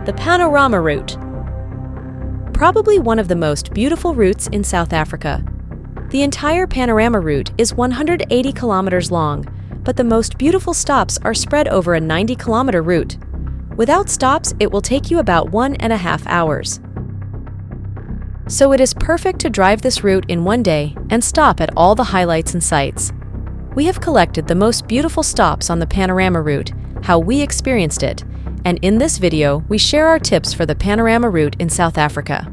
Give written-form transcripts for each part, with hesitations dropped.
The Panorama Route. Probably one of the most beautiful routes in South Africa. The entire Panorama Route is 180 kilometers long, but the most beautiful stops are spread over a 90-kilometer route. Without stops, it will take you about 1.5 hours. So it is perfect to drive this route in one day and stop at all the highlights and sights. We have collected the most beautiful stops on the Panorama Route, how we experienced it, and in this video, we share our tips for the Panorama Route in South Africa.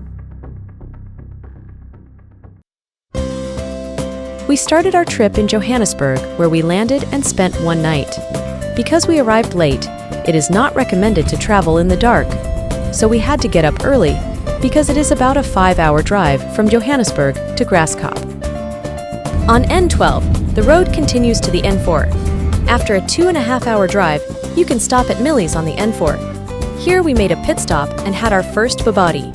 We started our trip in Johannesburg, where we landed and spent one night. Because we arrived late, it is not recommended to travel in the dark, so we had to get up early, because it is about a 5-hour drive from Johannesburg to Graskop. On N12, the road continues to the N4. After a 2.5-hour drive, you can stop at Millie's on the N4. Here we made a pit stop and had our first babadi.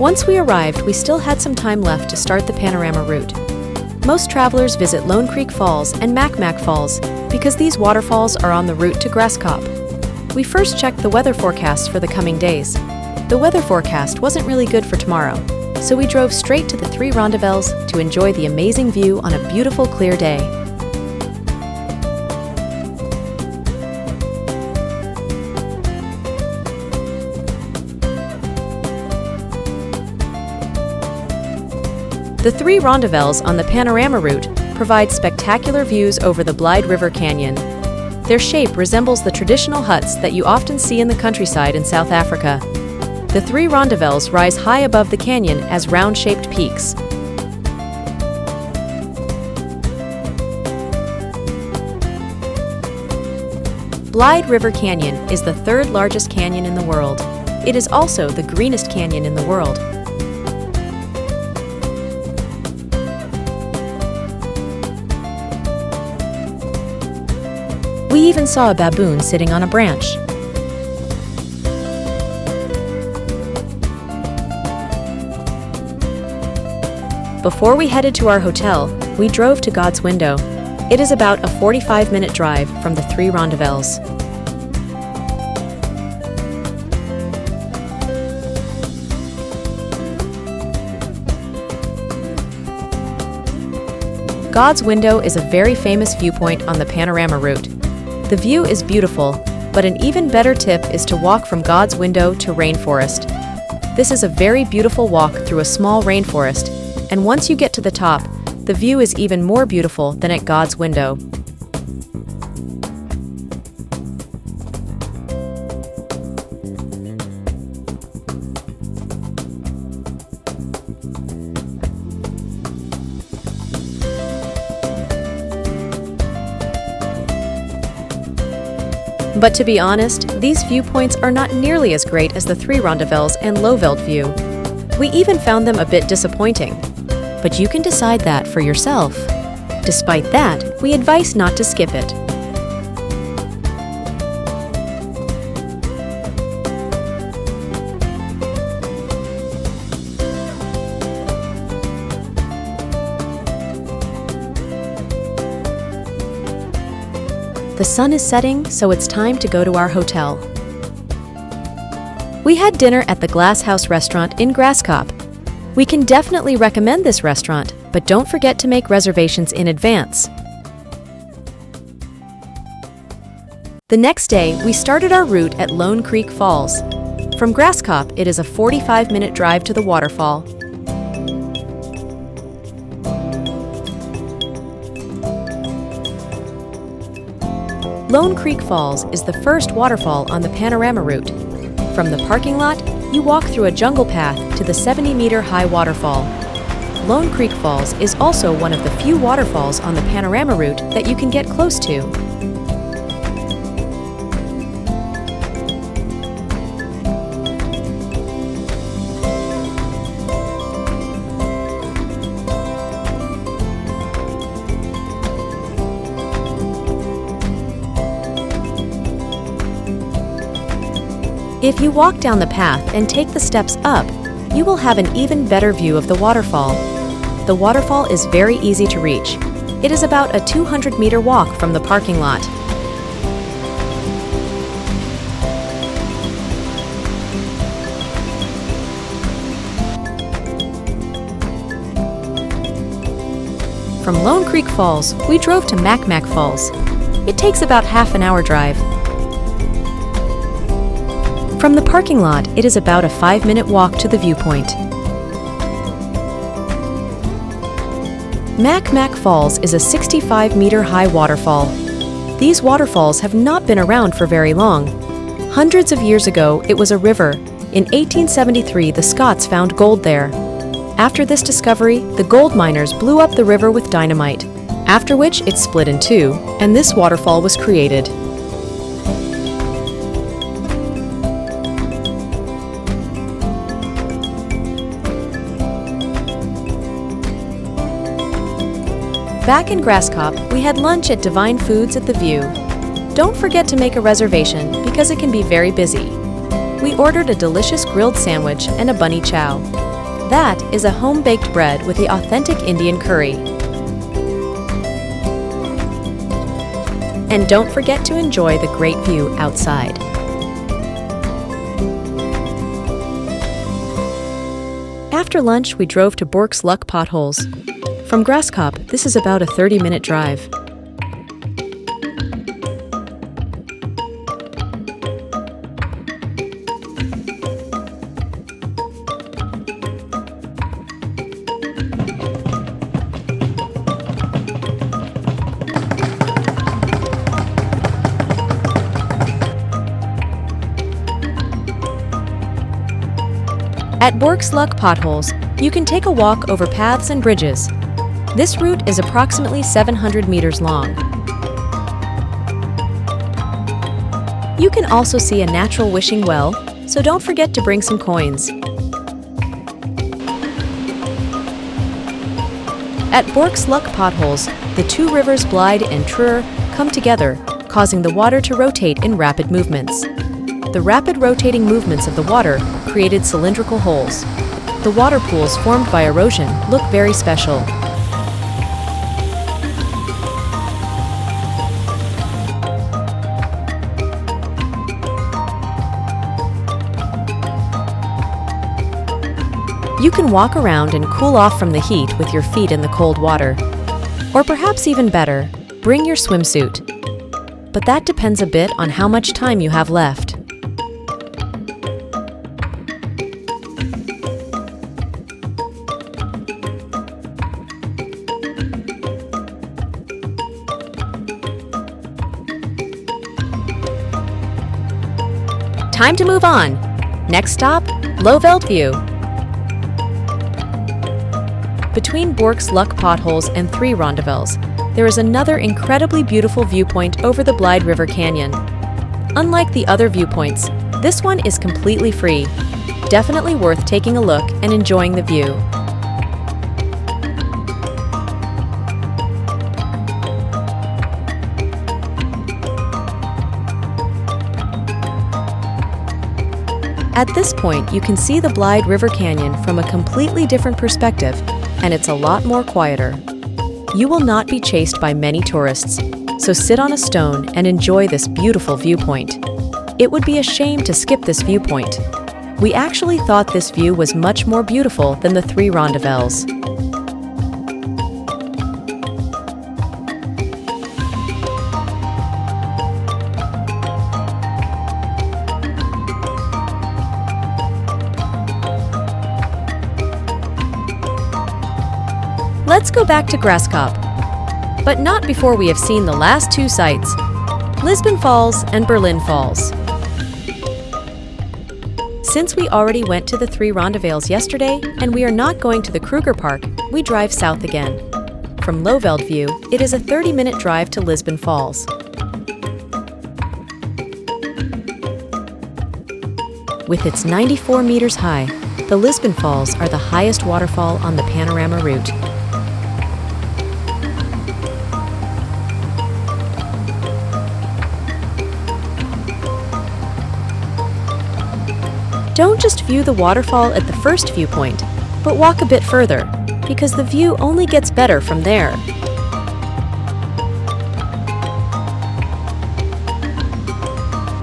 Once we arrived, we still had some time left to start the Panorama Route. Most travelers visit Lone Creek Falls and Mac Falls because these waterfalls are on the route to Graskop. We first checked the weather forecast for the coming days. The weather forecast wasn't really good for tomorrow, so we drove straight to the Three Rondavels to enjoy the amazing view on a beautiful, clear day. The Three Rondavels on the Panorama Route provide spectacular views over the Blyde River Canyon. Their shape resembles the traditional huts that you often see in the countryside in South Africa. The Three Rondavels rise high above the canyon as round-shaped peaks. Blyde River Canyon is the third largest canyon in the world. It is also the greenest canyon in the world. We even saw a baboon sitting on a branch. Before we headed to our hotel, we drove to God's Window. It is about a 45-minute drive from the Three Rondavels. God's Window is a very famous viewpoint on the Panorama Route. The view is beautiful, but an even better tip is to walk from God's Window to rainforest. This is a very beautiful walk through a small rainforest, and once you get to the top, the view is even more beautiful than at God's Window. But to be honest, these viewpoints are not nearly as great as the Three Rondavels and Lowveld view. We even found them a bit disappointing. But you can decide that for yourself. Despite that, we advise not to skip it. The sun is setting, so it's time to go to our hotel. We had dinner at the Glass House restaurant in Graskop. We can definitely recommend this restaurant, but don't forget to make reservations in advance. The next day, we started our route at Lone Creek Falls. From Graskop, it is a 45-minute drive to the waterfall. Lone Creek Falls is the first waterfall on the Panorama Route. From the parking lot, you walk through a jungle path to the 70-meter high waterfall. Lone Creek Falls is also one of the few waterfalls on the Panorama Route that you can get close to. If you walk down the path and take the steps up, you will have an even better view of the waterfall. The waterfall is very easy to reach. It is about a 200-meter walk from the parking lot. From Lone Creek Falls, we drove to Mac Falls. It takes about half an hour drive. From the parking lot, it is about a 5-minute walk to the viewpoint. Mac Falls is a 65-meter high waterfall. These waterfalls have not been around for very long. Hundreds of years ago, it was a river. In 1873, the Scots found gold there. After this discovery, the gold miners blew up the river with dynamite, after which it split in two, and this waterfall was created. Back in Graskop, we had lunch at Divine Foods at the View. Don't forget to make a reservation because it can be very busy. We ordered a delicious grilled sandwich and a bunny chow. That is a home-baked bread with the authentic Indian curry. And don't forget to enjoy the great view outside. After lunch, we drove to Bourke's Luck Potholes. From Graskop, this is about a 30-minute drive. At Bourke's Luck Potholes, you can take a walk over paths and bridges. This route is approximately 700 meters long. You can also see a natural wishing well, so don't forget to bring some coins. At Bourke's Luck Potholes, the two rivers Blyde and Trur come together, causing the water to rotate in rapid movements. The rapid rotating movements of the water created cylindrical holes. The water pools formed by erosion look very special. You can walk around and cool off from the heat with your feet in the cold water. Or perhaps even better, bring your swimsuit. But that depends a bit on how much time you have left. Time to move on. Next stop, Lowveld View. Between Bourke's Luck Potholes and Three Rondavels, there is another incredibly beautiful viewpoint over the Blyde River Canyon. Unlike the other viewpoints, this one is completely free. Definitely worth taking a look and enjoying the view. At this point, you can see the Blyde River Canyon from a completely different perspective, and it's a lot more quieter. You will not be chased by many tourists, so sit on a stone and enjoy this beautiful viewpoint. It would be a shame to skip this viewpoint. We actually thought this view was much more beautiful than the Three Rondavels. Let's go back to Graskop, but not before we have seen the last two sites, Lisbon Falls and Berlin Falls. Since we already went to the Three Rondavels yesterday and we are not going to the Kruger Park, we drive south again. From Lowveld View, it is a 30-minute drive to Lisbon Falls. With its 94 meters high, the Lisbon Falls are the highest waterfall on the Panorama Route. Don't just view the waterfall at the first viewpoint, but walk a bit further, because the view only gets better from there.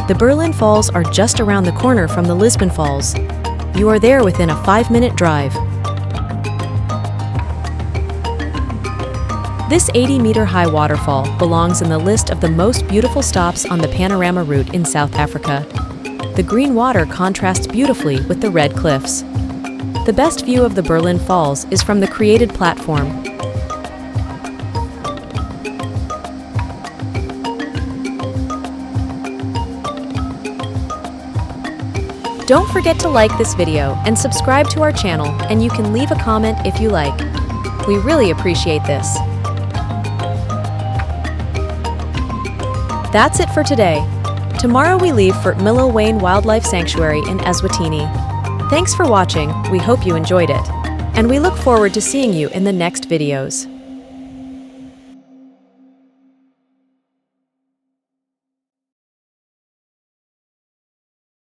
The Berlin Falls are just around the corner from the Lisbon Falls. You are there within a 5-minute drive. This 80-meter-high waterfall belongs in the list of the most beautiful stops on the Panorama Route in South Africa. The green water contrasts beautifully with the red cliffs. The best view of the Lisbon Falls is from the created platform. Don't forget to like this video and subscribe to our channel, and you can leave a comment if you like. We really appreciate this. That's it for today. Tomorrow we leave for Milo Wildlife Sanctuary in Eswatini. Thanks for watching, we hope you enjoyed it. And we look forward to seeing you in the next videos.